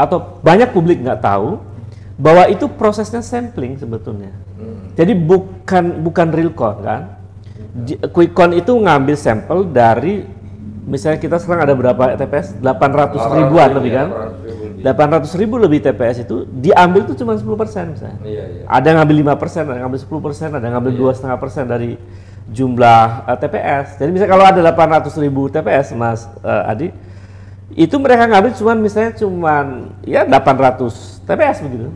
atau banyak publik nggak tahu bahwa itu prosesnya sampling sebetulnya. Jadi bukan real count kan. Quick count itu ngambil sampel dari, misalnya kita sekarang ada berapa TPS? 800 ribuan lebih kan? 800 ribu lebih TPS itu diambil itu cuma 10% misalnya. Ada yang ngambil 5%, ada yang ngambil 10%, ada yang ngambil 2,5% dari jumlah TPS. Jadi misalnya kalau ada 800 ribu TPS, Mas Adi, itu mereka ngambil cuman ya 800 TPS begitu.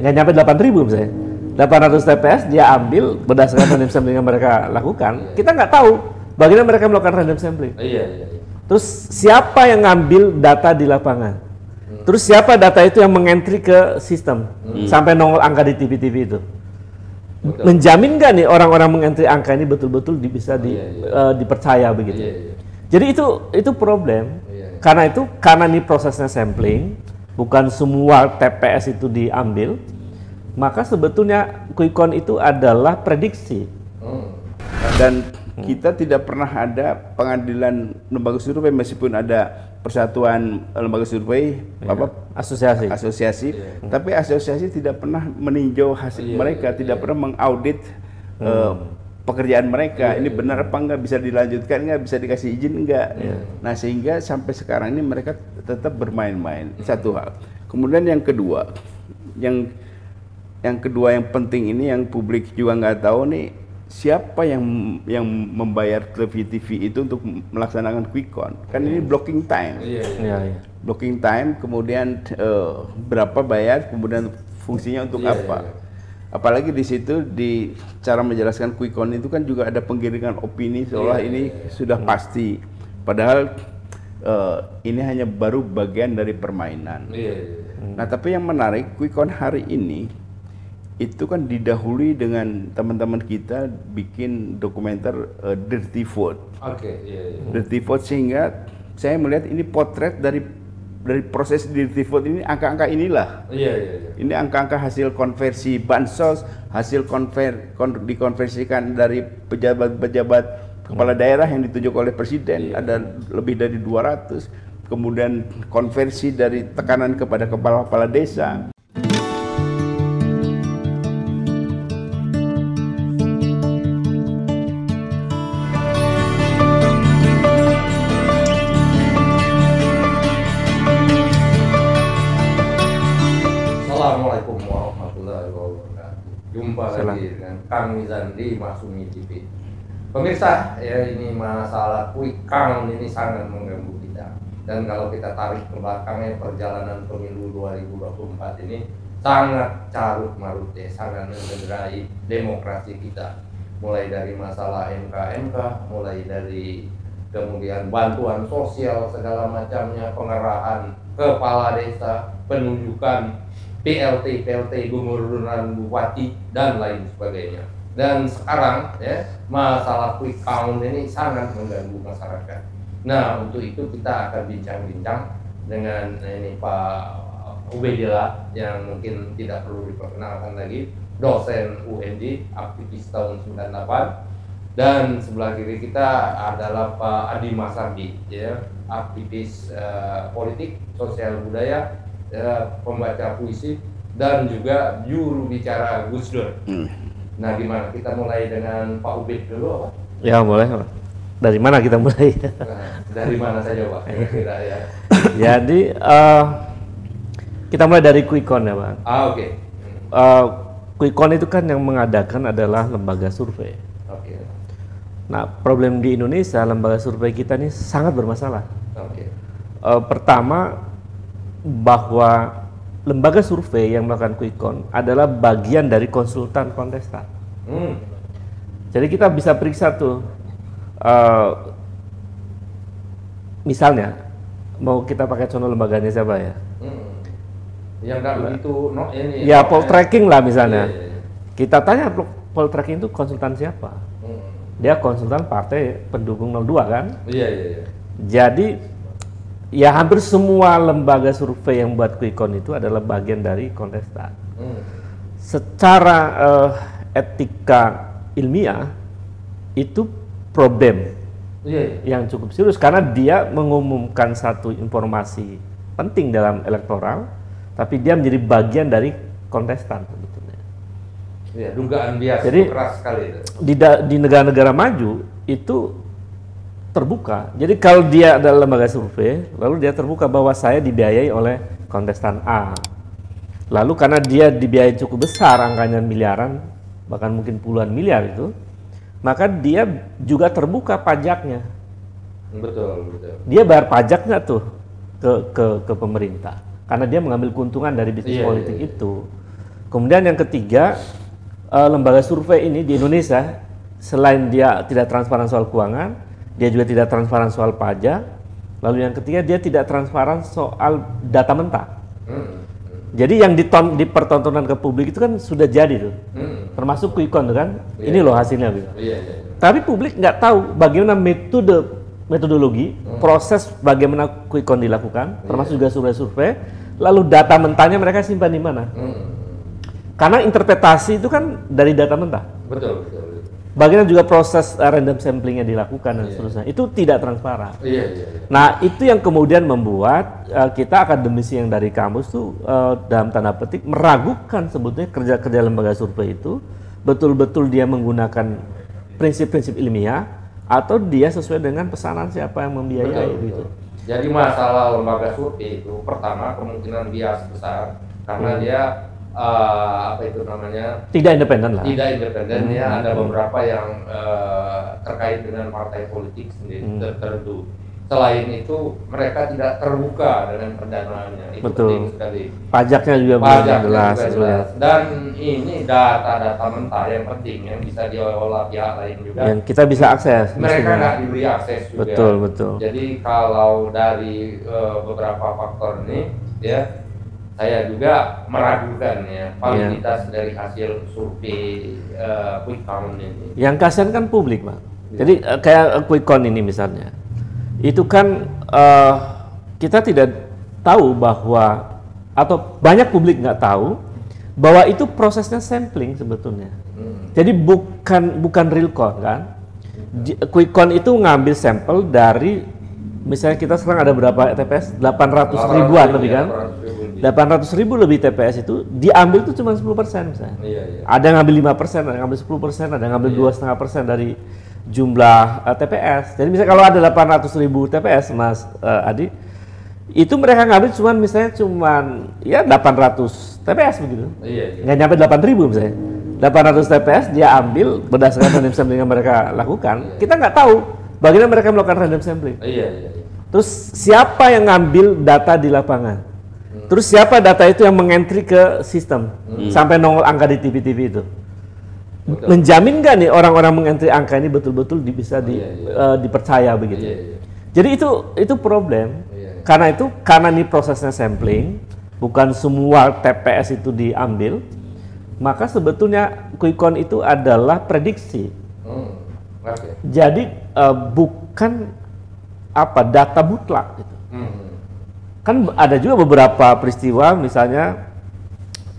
Nggak nyampe 8.000 misalnya. 800 TPS dia ambil berdasarkan random sampling yang mereka lakukan. Kita nggak tahu bagaimana mereka melakukan random sampling. Terus siapa yang ngambil data di lapangan? Terus siapa data itu yang mengentry ke sistem sampai nongol angka di TV-TV itu? Menjamin nggak nih orang-orang mengentry angka ini betul-betul bisa dipercaya begitu? Jadi itu problem. Karena ini prosesnya sampling, bukan semua TPS itu diambil, maka sebetulnya quick count itu adalah prediksi. Dan kita tidak pernah ada pengadilan lembaga survei meskipun ada persatuan lembaga survei asosiasi, tapi asosiasi tidak pernah meninjau hasil mereka, tidak pernah mengaudit pekerjaan mereka. Ini benar apa enggak, bisa dilanjutkan enggak, bisa dikasih izin enggak. Nah, sehingga sampai sekarang ini mereka tetap bermain-main. Satu hal. Kemudian yang kedua, yang penting ini yang publik juga nggak tahu nih, siapa yang membayar TV itu untuk melaksanakan quick count. Kan ini blocking time. Blocking time, kemudian berapa bayar, kemudian fungsinya untuk apa. Apalagi di situ di cara menjelaskan quick count itu kan juga ada penggiringan opini seolah ini sudah pasti. Padahal ini hanya baru bagian dari permainan. Nah, tapi yang menarik, quick count hari ini itu kan didahului dengan teman-teman kita bikin dokumenter Dirty Vote. Dirty Vote, sehingga saya melihat ini potret dari proses Dirty Vote ini, angka-angka inilah. Ini angka-angka hasil konversi bansos, hasil dikonversikan dari pejabat-pejabat kepala daerah yang ditunjuk oleh presiden, ada lebih dari 200. Kemudian konversi dari tekanan kepada kepala-kepala desa. Assalamualaikum warahmatullahi wabarakatuh. Jumpa lagi dengan Kang Mizan di Maksumi TV. Pemirsa, ya, ini masalah quick count ini sangat mengganggu kita. Dan kalau kita tarik ke belakangnya, perjalanan pemilu 2024 ini sangat carut marut, ya, sangat mencederai demokrasi kita. Mulai dari masalah MK, mulai dari kemudian bantuan sosial segala macamnya, pengerahan kepala desa, penunjukan PLT, gubernur dan bupati, dan lain sebagainya. Dan sekarang, ya, masalah quick count ini sangat mengganggu masyarakat. Nah, untuk itu kita akan bincang-bincang dengan ini Pak Ubedillah, yang mungkin tidak perlu diperkenalkan lagi, dosen UNJ, aktivis tahun 98. Dan sebelah kiri kita adalah Pak Adi Masardi, ya, aktivis politik, sosial budaya, pembaca puisi, dan juga juru bicara Gus Dur. Nah, gimana? Kita mulai dengan Pak Ubed dulu, Pak? Ya, boleh. Dari mana kita mulai? Nah, dari mana saja, Pak? Kira-kira, ya. Jadi kita mulai dari quick count, ya, Pak. Oke. Quick count itu kan yang mengadakan adalah lembaga survei. Nah, problem di Indonesia, lembaga survei kita ini sangat bermasalah. Pertama, bahwa lembaga survei yang melakukan quick count adalah bagian dari konsultan kontestan. Jadi kita bisa periksa tuh, misalnya mau kita pakai contoh lembaganya siapa ya? Yang nggak begitu ini. Ya, poll tracking lah misalnya. Kita tanya poll tracking itu konsultan siapa? Dia konsultan partai pendukung 02 kan? Jadi ya hampir semua lembaga survei yang buat quick count itu adalah bagian dari kontestan. Secara etika ilmiah itu problem yang cukup serius, karena dia mengumumkan satu informasi penting dalam elektoral tapi dia menjadi bagian dari kontestan sebetulnya. Ya, dugaan bias jadi, keras sekali itu. Di negara-negara maju itu terbuka. Jadi kalau dia adalah lembaga survei, lalu dia terbuka bahwa saya dibiayai oleh kontestan A. Lalu karena dia dibiayai cukup besar, angkanya miliaran, bahkan mungkin puluhan miliar itu, maka dia juga terbuka pajaknya. Betul. Dia bayar pajak nggak tuh ke pemerintah, karena dia mengambil keuntungan dari bisnis politik itu. Kemudian yang ketiga, lembaga survei ini di Indonesia, selain dia tidak transparan soal keuangan, dia juga tidak transparan soal pajak. Lalu yang ketiga, dia tidak transparan soal data mentah. Jadi yang dipertontonkan ke publik itu kan sudah jadi tuh, termasuk quick count kan, ini loh hasilnya gitu. Tapi publik nggak tahu bagaimana metodologi, proses bagaimana quick count dilakukan, termasuk juga survei, lalu data mentahnya mereka simpan di mana? Karena interpretasi itu kan dari data mentah. Betul. Bagaimana juga proses random samplingnya dilakukan dan seterusnya, itu tidak transparan. Nah, itu yang kemudian membuat kita akademisi yang dari kampus tuh dalam tanda petik meragukan sebetulnya kerja-kerja lembaga survei itu betul-betul dia menggunakan prinsip-prinsip ilmiah atau dia sesuai dengan pesanan siapa yang membiayai gitu. Jadi masalah lembaga survei itu pertama kemungkinan bias besar karena dia tidak independen lah. Tidak independen ya, ada beberapa yang terkait dengan partai politik sendiri tertentu. Selain itu mereka tidak terbuka dengan pendanaannya. Itu penting sekali. Pajaknya juga jelas. Dan ini data-data mentah yang penting yang bisa diolah pihak lain juga. Yang kita bisa akses. Mereka nggak diberi akses juga. Betul. Jadi kalau dari beberapa faktor ini ya, saya juga meragukan ya validitas dari hasil survei quick count ini. Yang kasihan kan publik, Pak. Jadi kayak quick count ini misalnya, itu kan kita tidak tahu bahwa, atau banyak publik nggak tahu bahwa itu prosesnya sampling sebetulnya. Jadi bukan real count kan. Quick count itu ngambil sampel dari, misalnya kita sekarang ada berapa TPS? 800 ribuan lebih kan? 800 ribu lebih TPS itu diambil tuh cuma 10% misalnya. Ada yang ngambil 5%, ada yang ngambil 10%, ada yang ngambil 2,5% dari jumlah TPS. Jadi misalnya kalau ada 800 ribu TPS, Mas Adi, itu mereka ngambil cuma ya 800 TPS begitu. Nggak nyampe 8.000 misalnya. 800 TPS dia ambil berdasarkan random sampling yang mereka lakukan. Kita nggak tahu bagaimana mereka melakukan random sampling. Terus siapa yang ngambil data di lapangan? Terus siapa data itu yang mengentry ke sistem sampai nongol angka di TV-TV itu? Menjamin nggak nih orang-orang mengentry angka ini betul-betul bisa dipercaya begitu? Jadi itu problem. Karena ini prosesnya sampling, bukan semua TPS itu diambil, maka sebetulnya quick count itu adalah prediksi. Jadi bukan data mutlak gitu. Kan ada juga beberapa peristiwa, misalnya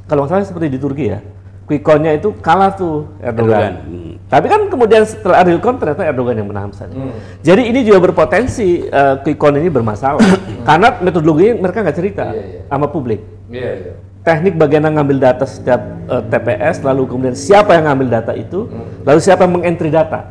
kalau nggak salah seperti di Turki ya, quick count-nya itu kalah tuh Erdogan. Tapi kan kemudian setelah real count ternyata Erdogan yang menang misalnya. Jadi ini juga berpotensi quick count ini bermasalah karena metodologinya mereka nggak cerita sama publik. Teknik bagaimana ngambil data setiap TPS, lalu kemudian siapa yang ngambil data itu, lalu siapa yang mengentry data.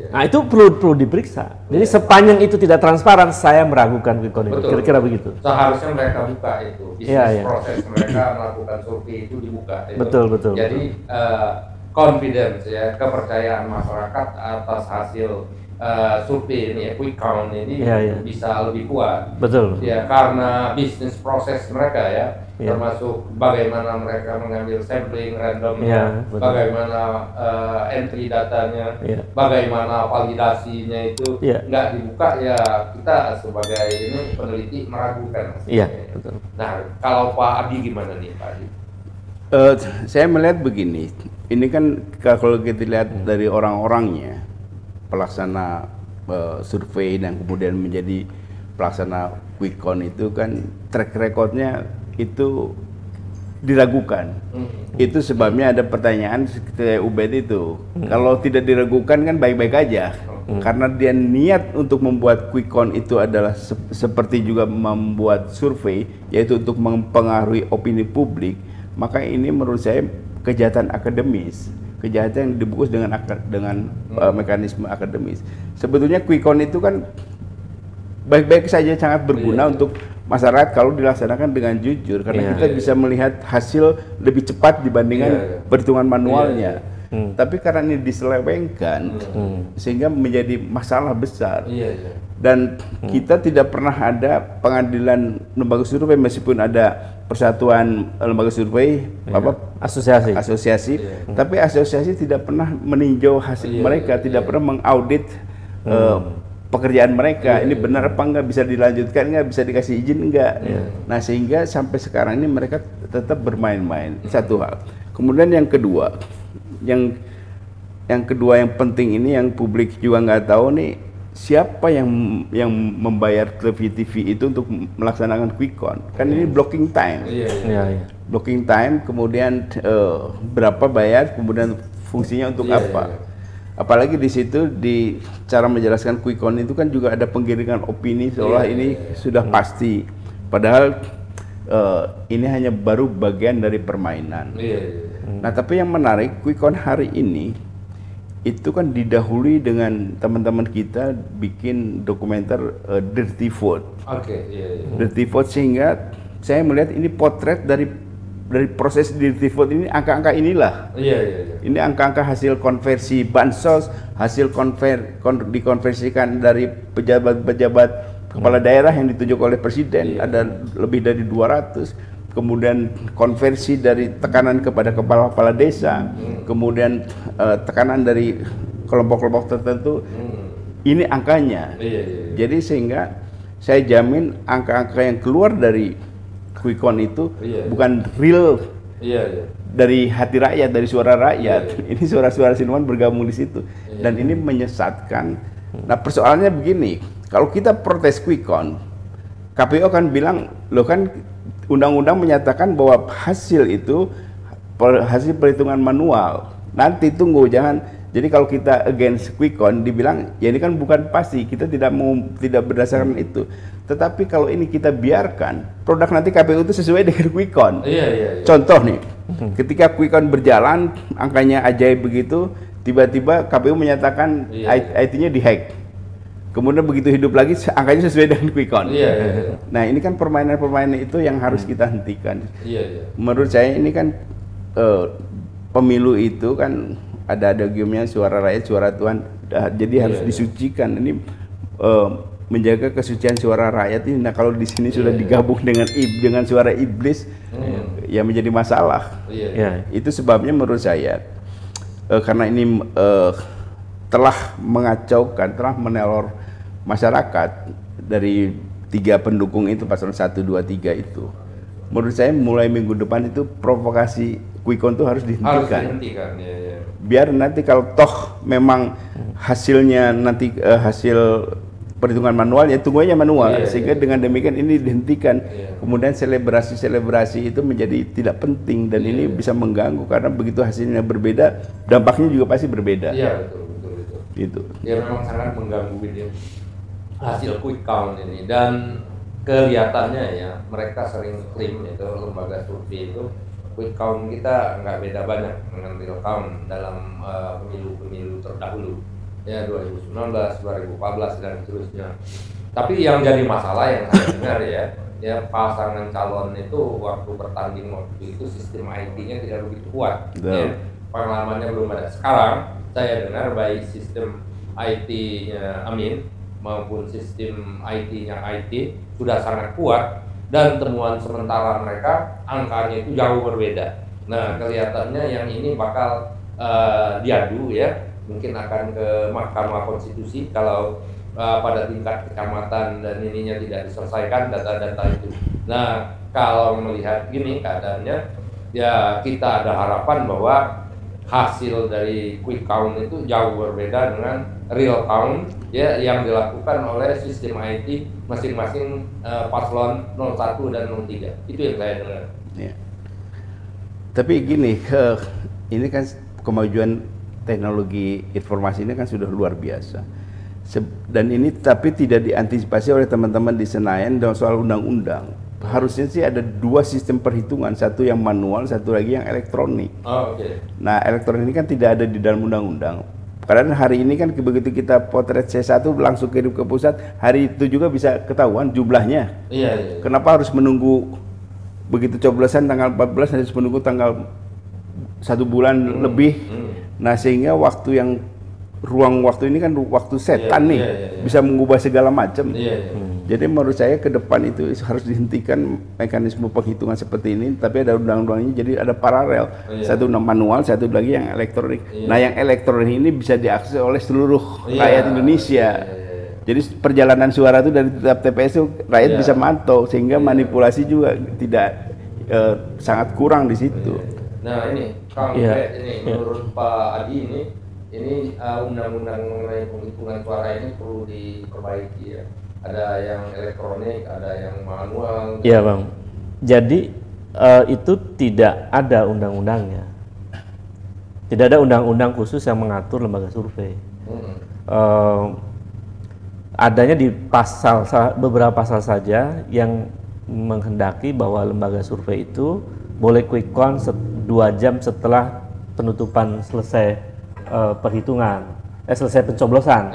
Nah itu perlu diperiksa. Jadi sepanjang itu tidak transparan, saya meragukan quick count itu. Kira-kira begitu. Seharusnya mereka buka itu. Bisnis proses mereka melakukan survei itu dibuka. Betul. Jadi confidence ya, kepercayaan masyarakat atas hasil survei ini quick count ini bisa lebih kuat. Betul. Ya karena bisnis proses mereka ya. Termasuk bagaimana mereka mengambil sampling randomnya, bagaimana entry datanya, bagaimana validasinya itu nggak dibuka ya, kita sebagai ini peneliti meragukan. Betul. Nah kalau Pak Adi gimana nih Pak Adi? Saya melihat begini, ini kan kalau kita lihat dari orang-orangnya, pelaksana survei dan kemudian menjadi pelaksana quick count itu kan track recordnya itu diragukan. Itu sebabnya ada pertanyaan seperti Ubed itu. Kalau tidak diragukan kan baik-baik aja. Karena dia niat untuk membuat quick count itu adalah seperti juga membuat survei, yaitu untuk mempengaruhi opini publik, maka ini menurut saya kejahatan akademis, kejahatan yang dibungkus dengan mekanisme akademis. Sebetulnya quick count itu kan baik-baik saja, sangat berguna untuk masyarakat kalau dilaksanakan dengan jujur, karena kita bisa melihat hasil lebih cepat dibandingkan perhitungan manualnya. Tapi karena ini diselewengkan, sehingga menjadi masalah besar. Dan kita tidak pernah ada pengadilan lembaga survei, meskipun ada persatuan lembaga survei, asosiasi, tapi asosiasi tidak pernah meninjau hasil mereka, tidak pernah mengaudit pekerjaan mereka. Ini benar apa enggak, bisa dilanjutkan enggak, bisa dikasih izin enggak. Nah, sehingga sampai sekarang ini mereka tetap bermain-main. Satu hal. Kemudian yang kedua, yang penting ini yang publik juga nggak tahu nih, siapa yang membayar TV itu untuk melaksanakan quick count. Kan ini blocking time. Blocking time, kemudian berapa bayar, kemudian fungsinya untuk apa. Apalagi di situ di cara menjelaskan quick count itu kan juga ada penggiringan opini seolah ini sudah pasti. Padahal ini hanya baru bagian dari permainan. Nah, tapi yang menarik, quick count hari ini itu kan didahului dengan teman-teman kita bikin dokumenter Dirty Vote. Dirty Vote, sehingga saya melihat ini potret dari proses Dirty Vote ini, angka-angka inilah. Ini angka-angka hasil konversi bansos, hasil dikonversikan dari pejabat-pejabat kepala daerah yang ditunjuk oleh presiden, ada lebih dari 200. Kemudian konversi dari tekanan kepada kepala desa, kemudian tekanan dari kelompok-kelompok tertentu. Ini angkanya. Jadi sehingga saya jamin angka-angka yang keluar dari quick count itu bukan real dari hati rakyat, dari suara rakyat. Ini suara-suara siluman bergabung di situ, dan ini menyesatkan. Nah, persoalannya begini, kalau kita protes quick count, KPU akan bilang, loh kan undang-undang menyatakan bahwa hasil itu hasil perhitungan manual. Nanti tunggu, jangan. Jadi kalau kita against quick count, dibilang ya ini kan bukan pasti, kita tidak berdasarkan itu. Tetapi kalau ini kita biarkan, produk nanti KPU itu sesuai dengan quick count. Contoh nih, ketika quick count berjalan, angkanya ajaib begitu, tiba-tiba KPU menyatakan IT-nya dihack. Kemudian begitu hidup lagi, angkanya sesuai dengan quick count. Nah, ini kan permainan-permainan itu yang harus kita hentikan. Menurut saya ini kan pemilu itu kan ada game-nya, suara rakyat, suara Tuhan. Jadi harus disucikan. Ini menjaga kesucian suara rakyat ini. Nah, kalau di sini sudah digabung dengan suara iblis, ya menjadi masalah. Itu sebabnya menurut saya, karena ini telah mengacaukan, telah meneror masyarakat dari 3 pendukung itu, paslon 1, 2, 3 itu. Menurut saya mulai minggu depan itu provokasi quick count itu harus dihentikan. Biar nanti kalau toh memang hasilnya nanti hasil perhitungan manual, ya tunggu aja manual. Sehingga dengan demikian ini dihentikan. Kemudian selebrasi itu menjadi tidak penting, dan ini bisa mengganggu, karena begitu hasilnya berbeda, dampaknya juga pasti berbeda. Betul. Gitu. Ya memang sangat mengganggu ini hasil quick count ini, dan kelihatannya ya mereka sering klaim itu lembaga survei itu quick count kita nggak beda banyak dengan real count dalam pemilu terdahulu ya, 2019, 2014 dan seterusnya. Tapi yang jadi masalah yang saya dengar ya pasangan calon itu waktu bertanding waktu itu sistem IT-nya tidak begitu kuat. Pengalamannya belum ada. Sekarang saya dengar baik sistem IT-nya Amin maupun sistem IT-nya IT sudah sangat kuat, dan temuan sementara mereka angkanya itu jauh berbeda. Nah, kelihatannya yang ini bakal diadu ya, mungkin akan ke Mahkamah Konstitusi kalau pada tingkat kecamatan dan ininya tidak diselesaikan data-data itu. Nah, kalau melihat gini keadaannya, ya kita ada harapan bahwa hasil dari quick count itu jauh berbeda dengan real count ya yang dilakukan oleh sistem IT masing-masing paslon 01 dan 03. Itu yang saya dengar. Tapi gini, ini kan kemajuan teknologi informasi ini kan sudah luar biasa. Dan ini tapi tidak diantisipasi oleh teman-teman di Senayan dan soal undang-undang. Harusnya sih ada 2 sistem perhitungan, satu yang manual, satu lagi yang elektronik. Nah, elektronik ini kan tidak ada di dalam undang-undang. Karena hari ini kan begitu kita potret C1 langsung kirim ke pusat, hari itu juga bisa ketahuan jumlahnya. Kenapa harus menunggu begitu coblosan tanggal 14 harus menunggu tanggal 1 bulan lebih? Nah, sehingga ruang waktu ini kan waktu setan bisa mengubah segala macam. Jadi menurut saya ke depan itu harus dihentikan mekanisme penghitungan seperti ini, tapi ada undang-undangnya, jadi ada paralel. Satu manual, satu lagi yang elektronik. Nah, yang elektronik ini bisa diakses oleh seluruh rakyat Indonesia. Jadi perjalanan suara itu dari tiap TPS itu rakyat bisa mantau, sehingga manipulasi juga tidak sangat kurang di situ. Nah, ini Kang ini menurut Pak Adi ini undang-undang mengenai penghitungan suara ini perlu diperbaiki ya. Ada yang elektronik, ada yang manual. Iya Bang. Jadi itu tidak ada undang-undangnya. Tidak ada undang-undang khusus yang mengatur lembaga survei. Adanya di beberapa pasal saja yang menghendaki bahwa lembaga survei itu boleh quick count 2 jam setelah penutupan selesai perhitungan, selesai pencoblosan.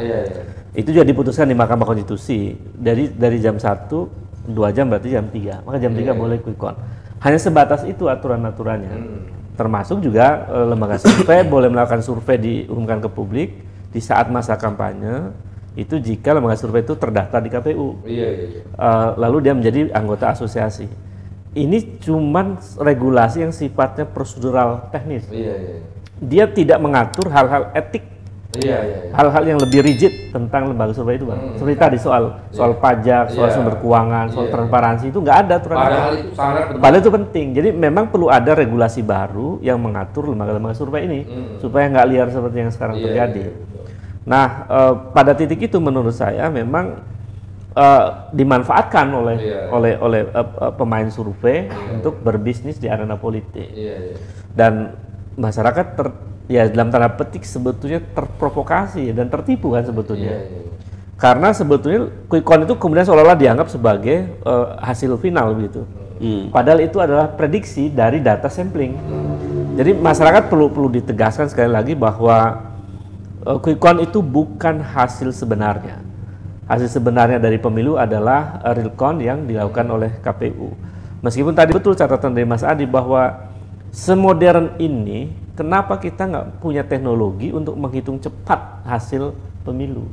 Itu juga diputuskan di Mahkamah Konstitusi dari jam 1, 2 jam berarti jam 3, maka jam 3 boleh quick count. Hanya sebatas itu aturan-aturannya. Termasuk juga lembaga survei boleh melakukan survei diumumkan ke publik di saat masa kampanye, itu jika lembaga survei itu terdaftar di KPU. Lalu dia menjadi anggota asosiasi. Ini cuman regulasi yang sifatnya prosedural teknis. Dia tidak mengatur hal-hal etik. Hal-hal yang lebih rigid tentang lembaga survei itu, Bang. Seperti tadi soal pajak, soal sumber keuangan, soal transparansi itu nggak ada aturan. Padahal itu penting. Jadi memang perlu ada regulasi baru yang mengatur lembaga-lembaga survei ini supaya nggak liar seperti yang sekarang terjadi. Nah, pada titik itu menurut saya memang dimanfaatkan oleh pemain survei untuk berbisnis di arena politik. Dan masyarakat dalam tanda petik sebetulnya terprovokasi dan tertipu kan sebetulnya. Karena sebetulnya quick count itu kemudian seolah-olah dianggap sebagai hasil final begitu. Padahal itu adalah prediksi dari data sampling. Jadi masyarakat perlu ditegaskan sekali lagi bahwa quick count itu bukan hasil sebenarnya. Hasil sebenarnya dari pemilu adalah real count yang dilakukan oleh KPU. Meskipun tadi betul catatan dari Mas Adi bahwa semodern ini, kenapa kita nggak punya teknologi untuk menghitung cepat hasil pemilu?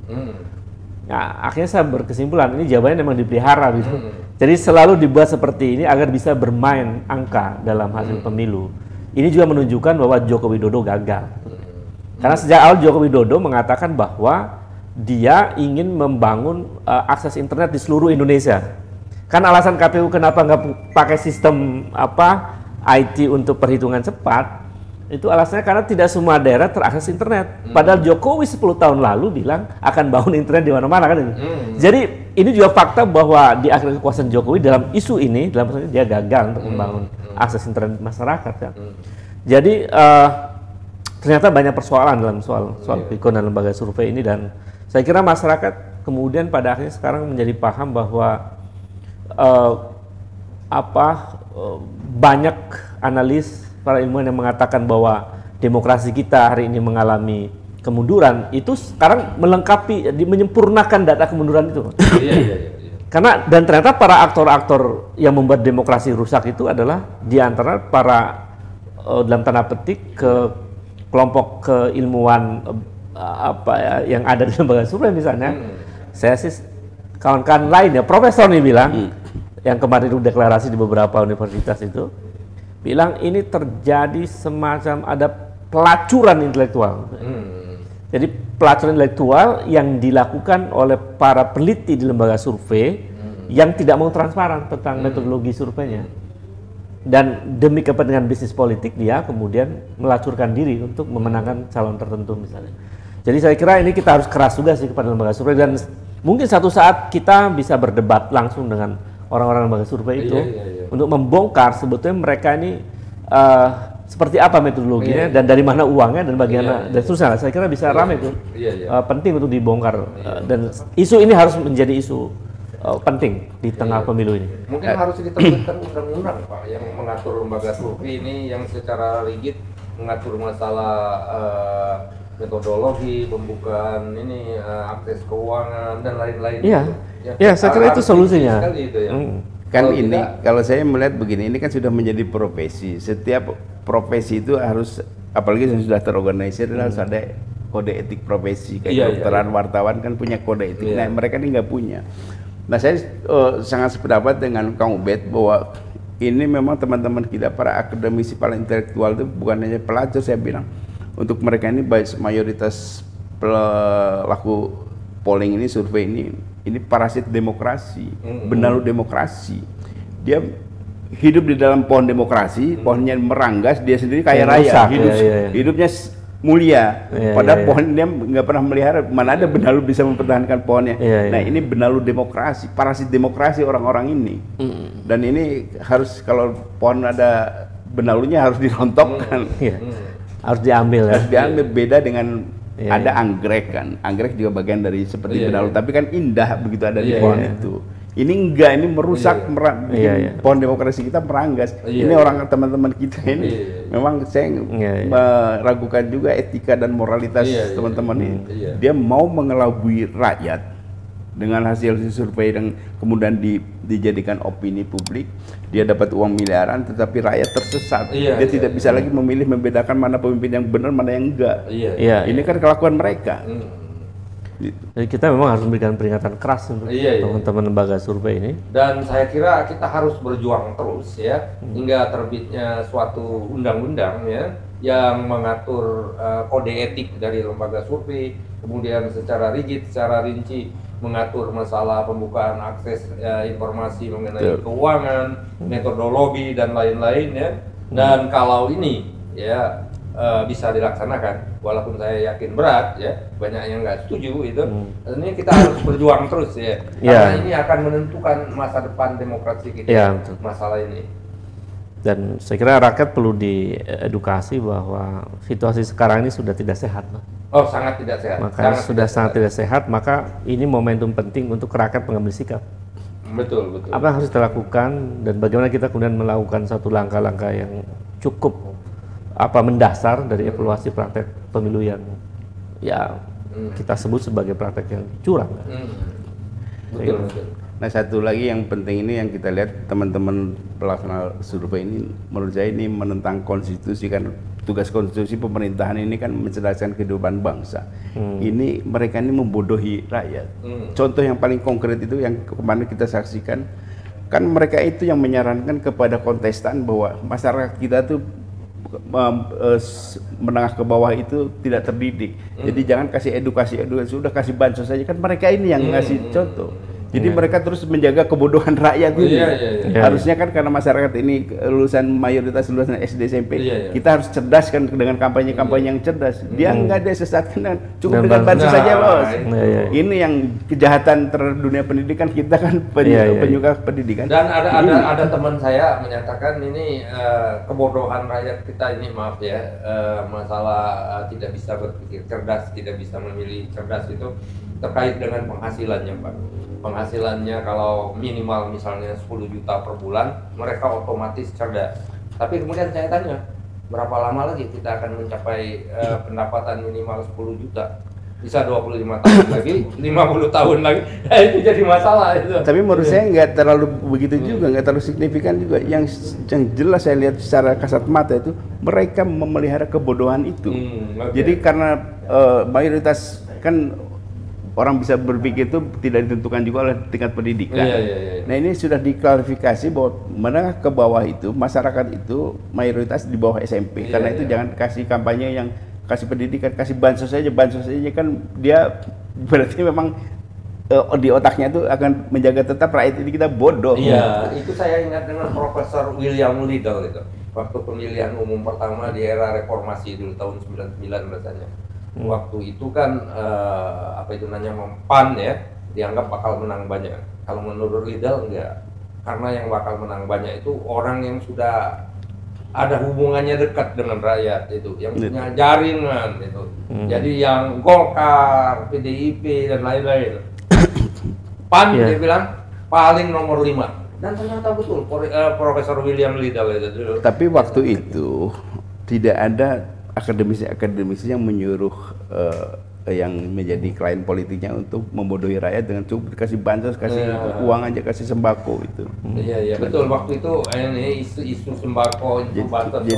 Nah, akhirnya saya berkesimpulan ini jawabannya memang dipelihara gitu. Jadi selalu dibuat seperti ini agar bisa bermain angka dalam hasil pemilu. Ini juga menunjukkan bahwa Joko Widodo gagal. Karena sejak awal Joko Widodo mengatakan bahwa dia ingin membangun akses internet di seluruh Indonesia. Kan alasan KPU kenapa nggak pakai sistem IT untuk perhitungan cepat, itu alasannya karena tidak semua daerah terakses internet. Padahal Jokowi 10 tahun lalu bilang akan bangun internet di mana-mana kan itu. Jadi ini juga fakta bahwa di akhir kekuasaan Jokowi dalam isu ini, dalam maksudnya dia gagal untuk membangun akses internet masyarakat kan. Jadi ternyata banyak persoalan dalam soal quick count dan lembaga survei ini, dan saya kira masyarakat kemudian pada akhirnya sekarang menjadi paham bahwa banyak analis para ilmuwan yang mengatakan bahwa demokrasi kita hari ini mengalami kemunduran, itu sekarang melengkapi, menyempurnakan data kemunduran itu. Karena dan ternyata para aktor-aktor yang membuat demokrasi rusak itu adalah diantara para dalam tanda petik kelompok keilmuan yang ada di lembaga survei misalnya. Saya sih kawan-kawan lain ya, profesor nih bilang yang kemarin itu deklarasi di beberapa universitas itu bilang ini terjadi semacam ada pelacuran intelektual. Jadi pelacuran intelektual yang dilakukan oleh para peneliti di lembaga survei yang tidak mau transparan tentang metodologi surveinya. Dan demi kepentingan bisnis politik dia kemudian melacurkan diri untuk memenangkan calon tertentu misalnya. Jadi saya kira ini kita harus keras juga sih kepada lembaga survei, dan mungkin satu saat kita bisa berdebat langsung dengan orang-orang lembaga survei itu untuk membongkar sebetulnya mereka ini seperti apa metodologinya dan dari mana uangnya dan bagaimana dan seterusnya. Saya kira bisa ramai itu. Penting untuk dibongkar dan isu ini harus menjadi isu penting di tengah pemilu ini. Mungkin harus diterbitkan undang-undang Pak yang mengatur lembaga survei ini yang secara rigid mengatur masalah metodologi, pembukaan ini, akses keuangan dan lain-lain. Iya, saya kira itu solusinya. Kan ini kalau saya melihat begini, ini kan sudah menjadi profesi. Setiap profesi itu harus, apalagi yang sudah terorganisir, harus ada kode etik profesi. Kayak kedokteran, wartawan kan punya kode etik. Nah, mereka ini nggak punya. Nah, saya sangat sependapat dengan Kang Ubed bahwa ini memang teman-teman kita para akademisi, para intelektual itu bukan hanya pelajar, saya bilang untuk mereka ini mayoritas pelaku polling ini, survei ini parasit demokrasi, benalu demokrasi. Dia hidup di dalam pohon demokrasi, pohonnya meranggas, dia sendiri kaya raya, hidupnya mulia. Padahal pohon dia nggak pernah melihara, mana ada benalu bisa mempertahankan pohonnya. Nah, ini benalu demokrasi, parasit demokrasi orang-orang ini. Dan ini harus, kalau pohon ada benalunya harus dirontokkan. Harus diambil. Harus diambil, beda dengan ada anggrek kan. Anggrek juga bagian dari seperti benalu, tapi kan indah begitu ada di pohon itu. Ini enggak, ini merusak bikin pohon demokrasi kita meranggas. Ini orang teman-teman kita ini memang saya meragukan juga etika dan moralitas teman-teman ini. Dia mau mengelabui rakyat dengan hasil survei yang kemudian dijadikan opini publik. Dia dapat uang miliaran, tetapi rakyat tersesat. Dia tidak bisa lagi memilih, membedakan mana pemimpin yang benar, mana yang enggak. Ini kan kelakuan mereka. Jadi kita memang harus memberikan peringatan keras untuk teman-teman lembaga survei ini. Dan saya kira kita harus berjuang terus ya, hingga terbitnya suatu undang-undang ya yang mengatur kode etik dari lembaga survei, kemudian secara rigid, secara rinci mengatur masalah pembukaan akses informasi mengenai keuangan, metodologi dan lain-lain ya. Dan kalau ini ya bisa dilaksanakan, walaupun saya yakin berat ya, banyak yang nggak setuju itu. Ini kita harus berjuang terus ya, karena ini akan menentukan masa depan demokrasi kita. Masalah ini. Dan saya kira rakyat perlu diedukasi bahwa situasi sekarang ini sudah tidak sehat, Pak. Oh, sangat tidak sehat. Maka sangat tidak sehat, maka ini momentum penting untuk rakyat mengambil sikap. Betul. Apa yang harus kita lakukan dan bagaimana kita kemudian melakukan satu langkah-langkah yang cukup mendasar dari evaluasi praktek pemilu yang kita sebut sebagai praktek yang curang. Betul. Nah, satu lagi yang penting ini yang kita lihat teman-teman pelaksana survei ini, menurut saya ini menentang konstitusi, kan tugas konstitusi pemerintahan ini kan mencerdaskan kehidupan bangsa. Ini mereka ini membodohi rakyat. Contoh yang paling konkret itu yang kemarin kita saksikan, kan mereka itu yang menyarankan kepada kontestan bahwa masyarakat kita tuh menengah ke bawah itu tidak terdidik. Jadi jangan kasih edukasi, sudah kasih bansos saja, kan mereka ini yang ngasih contoh. Jadi mereka terus menjaga kebodohan rakyat ini. Harusnya kan karena masyarakat ini mayoritas lulusan SD SMP, kita harus cerdaskan dengan kampanye-kampanye yang cerdas. Dia enggak ada sesatkan dengan cukup dengan bansos saja, Bos. Ini yang kejahatan terhadap dunia pendidikan, kita kan penyuka pendidikan. Dan ada teman saya menyatakan ini kebodohan rakyat kita ini, maaf ya, masalah tidak bisa berpikir cerdas, tidak bisa memilih cerdas itu terkait dengan penghasilannya, Pak. Penghasilannya kalau minimal misalnya 10 juta per bulan, mereka otomatis cerdas. Tapi kemudian saya tanya, berapa lama lagi kita akan mencapai pendapatan minimal 10 juta? Bisa 25 tahun lagi, 50 tahun lagi, itu jadi masalah itu. Tapi menurut saya nggak terlalu begitu juga, nggak terlalu signifikan juga. Yang jelas saya lihat secara kasat mata itu, mereka memelihara kebodohan itu. Jadi karena mayoritas kan orang bisa berpikir itu tidak ditentukan juga oleh tingkat pendidikan. Nah, ini sudah diklarifikasi bahwa menengah ke bawah itu, masyarakat itu mayoritas di bawah SMP. Karena itu jangan kasih kampanye yang kasih pendidikan, kasih bansos saja kan dia berarti memang di otaknya itu akan menjaga tetap rakyat ini kita bodoh. Itu saya ingat dengan Profesor William Liddell itu. Waktu pemilihan umum pertama di era reformasi dulu tahun 99 rasanya. Waktu itu kan PAN ya dianggap bakal menang banyak. Kalau menurut Liddell enggak, karena yang bakal menang banyak itu orang yang sudah ada hubungannya dekat dengan rakyat itu, yang punya jaringan itu. Jadi yang Golkar, PDIP dan lain-lain. PAN dia bilang paling nomor 5. Dan ternyata betul, Profesor William Liddell itu. Tapi waktu itu tidak ada akademisi yang menyuruh yang menjadi klien politiknya untuk membodohi rakyat dengan cukup dikasih bansos, kasih uang aja, kasih sembako itu. Iya betul, waktu itu ini isu sembako itu bansos.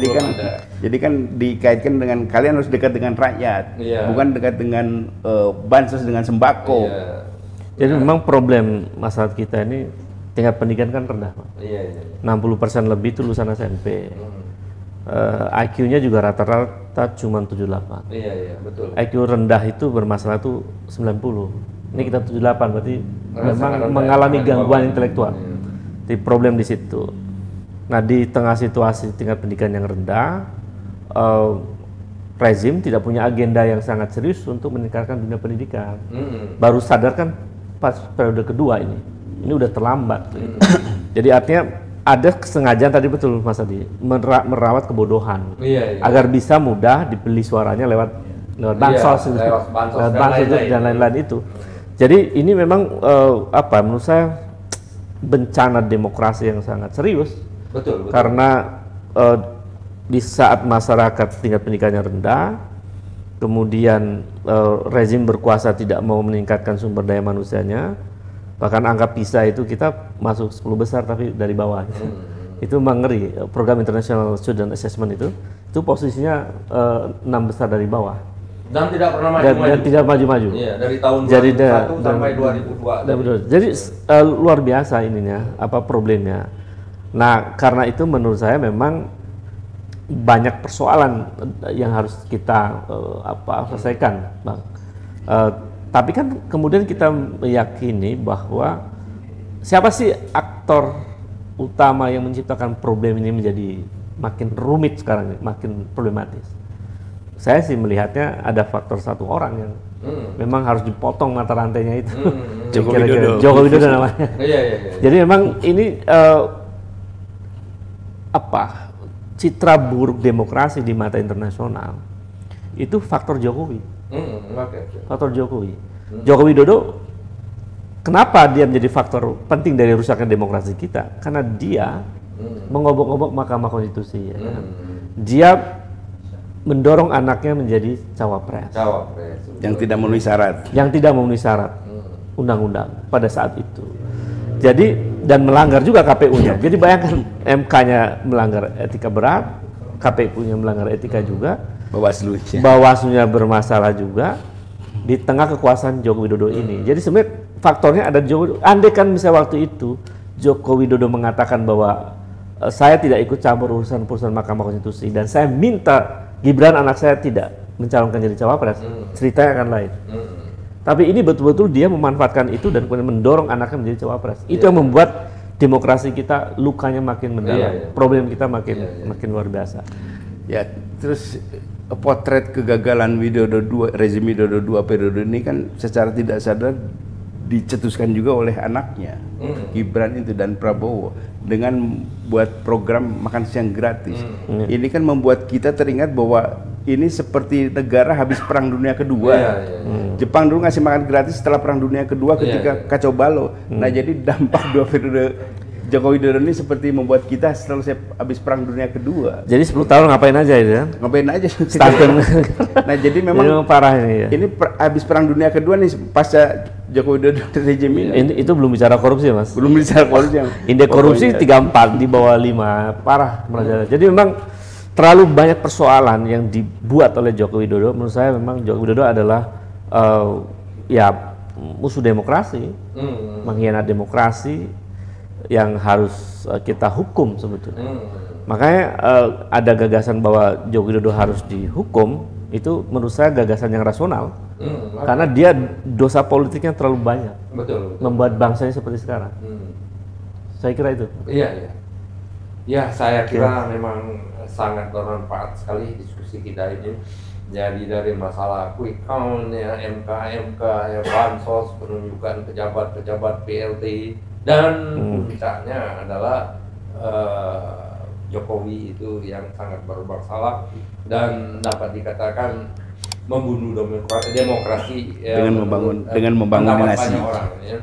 Jadi kan dikaitkan dengan kalian harus dekat dengan rakyat, bukan dekat dengan bansos dengan sembako. Jadi memang problem masyarakat kita ini tingkat pendidikan kan rendah, Pak. 60% lebih itu lulusan SMP. IQ-nya juga rata-rata cuma 78. Iya, betul. IQ rendah itu bermasalah itu 90. Ini kita 78, berarti memang mengalami gangguan intelektual. Jadi problem di situ. Nah, di tengah situasi tingkat pendidikan yang rendah, rezim tidak punya agenda yang sangat serius untuk meningkatkan dunia pendidikan. Baru sadar kan pas periode kedua ini udah terlambat. Jadi artinya ada kesengajaan tadi betul Mas Adi, merawat kebodohan agar bisa mudah dibeli suaranya lewat bansos, dan lain-lain itu. Jadi ini memang menurut saya bencana demokrasi yang sangat serius. Betul. Karena di saat masyarakat tingkat pendidikannya rendah, kemudian rezim berkuasa tidak mau meningkatkan sumber daya manusianya. Bahkan angka PISA itu kita masuk 10 besar tapi dari bawah. Itu memang ngeri. Program International Student Assessment itu posisinya 6 besar dari bawah. Dan tidak pernah maju-maju. Dan tidak maju-maju. Iya, dari tahun 2001 sampai 2002. Jadi luar biasa ininya, problemnya. Nah, karena itu menurut saya memang banyak persoalan yang harus kita selesaikan, Bang. Tapi kan kemudian kita meyakini bahwa siapa sih aktor utama yang menciptakan problem ini menjadi makin rumit sekarang, makin problematis. Saya sih melihatnya ada faktor satu orang yang memang harus dipotong mata rantainya itu. Joko Widodo namanya. Jadi memang ini citra buruk demokrasi di mata internasional itu faktor Jokowi. Faktor Jokowi. Joko Widodo, kenapa dia menjadi faktor penting dari rusaknya demokrasi kita? Karena dia mengobok-obok Mahkamah Konstitusi. Dia mendorong anaknya menjadi cawapres. Yang tidak memenuhi syarat. Yang tidak memenuhi syarat undang-undang pada saat itu. Jadi dan melanggar juga KPU-nya. Jadi bayangkan MK-nya melanggar etika berat, KPU-nya melanggar etika juga. Bawaslu-nya bermasalah juga di tengah kekuasaan Joko Widodo ini. Jadi sebenarnya faktornya ada Joko Widodo. Andai kan misalnya waktu itu Joko Widodo mengatakan bahwa saya tidak ikut campur urusan Mahkamah Konstitusi dan saya minta Gibran anak saya tidak mencalonkan jadi cawapres, ceritanya akan lain. Tapi ini betul-betul dia memanfaatkan itu dan kemudian mendorong anaknya menjadi cawapres. Itu yang membuat demokrasi kita lukanya makin mendalam, problem kita makin luar biasa. Ya, terus potret kegagalan rezim Widodo II periode ini kan secara tidak sadar dicetuskan juga oleh anaknya, Gibran itu dan Prabowo dengan buat program makan siang gratis. Ini kan membuat kita teringat bahwa ini seperti negara habis Perang Dunia Kedua. Jepang dulu ngasih makan gratis setelah Perang Dunia Kedua ketika kacau balau. Nah, jadi dampak 2 periode Joko Widodo ini seperti membuat kita selesai habis Perang Dunia Kedua. Jadi 10 tahun ngapain aja itu ya? Ngapain aja. Nah, jadi memang parah ini ya. Ini habis Perang Dunia Kedua nih pasca Joko Widodo rezim ini. Itu belum bicara korupsi ya, Mas? Belum bicara korupsi. Indeks korupsi 34 di bawah 5. Parah merajalela. Jadi memang terlalu banyak persoalan yang dibuat oleh Joko Widodo. Menurut saya memang Joko Widodo adalah musuh demokrasi, mengkhianati demokrasi yang harus kita hukum sebetulnya. Makanya ada gagasan bahwa Joko Widodo harus dihukum, itu menurut saya gagasan yang rasional. Karena dia dosa politiknya terlalu banyak. Betul. Membuat bangsanya seperti sekarang. Saya kira itu. Iya. Ya, saya kira memang sangat bermanfaat sekali diskusi kita ini. Jadi dari masalah quick count, MK, bansos, penunjukan pejabat-pejabat PLT, dan puncaknya adalah Jokowi itu yang sangat bermasalah dan dapat dikatakan membunuh demokrasi dengan membangun dinasti orang ya.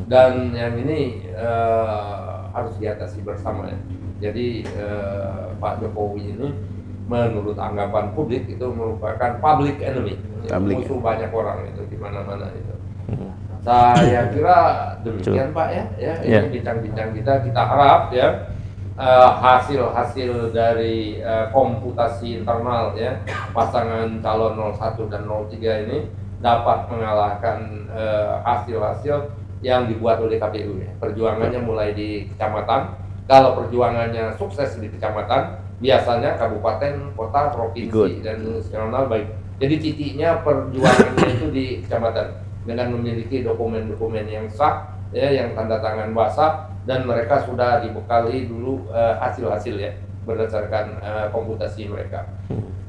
Dan yang ini harus diatasi bersama ya. Jadi Pak Jokowi ini menurut anggapan publik itu merupakan public enemy, musuh banyak orang itu di mana-mana itu. Saya kira demikian Pak ya. Ini bincang-bincang kita harap ya hasil dari komputasi internal ya pasangan calon 01 dan 03 ini dapat mengalahkan hasil-hasil yang dibuat oleh KPU ya. Perjuangannya mulai di kecamatan. Kalau perjuangannya sukses di kecamatan, biasanya kabupaten, kota, provinsi dan nasional baik. Jadi titiknya perjuangannya itu di kecamatan dengan memiliki dokumen-dokumen yang sah ya, yang tanda tangan basah, dan mereka sudah dibekali dulu hasil-hasil ya berdasarkan komputasi mereka.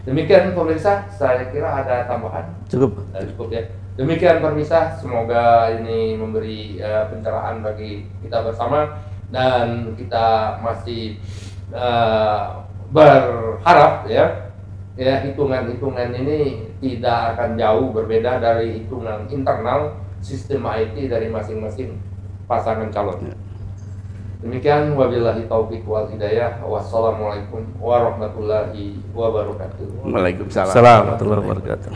Demikian pemirsa, saya kira ada tambahan. Cukup ya. Demikian pemirsa, semoga ini memberi pencerahan bagi kita bersama, dan kita masih berharap ya hitungan-hitungan ini tidak akan jauh berbeda dari hitungan internal sistem IT dari masing-masing pasangan calon. Demikian, wabillahi taufiq wal hidayah. Wassalamualaikum warahmatullahi wabarakatuh. Waalaikumsalam warahmatullahi wabarakatuh.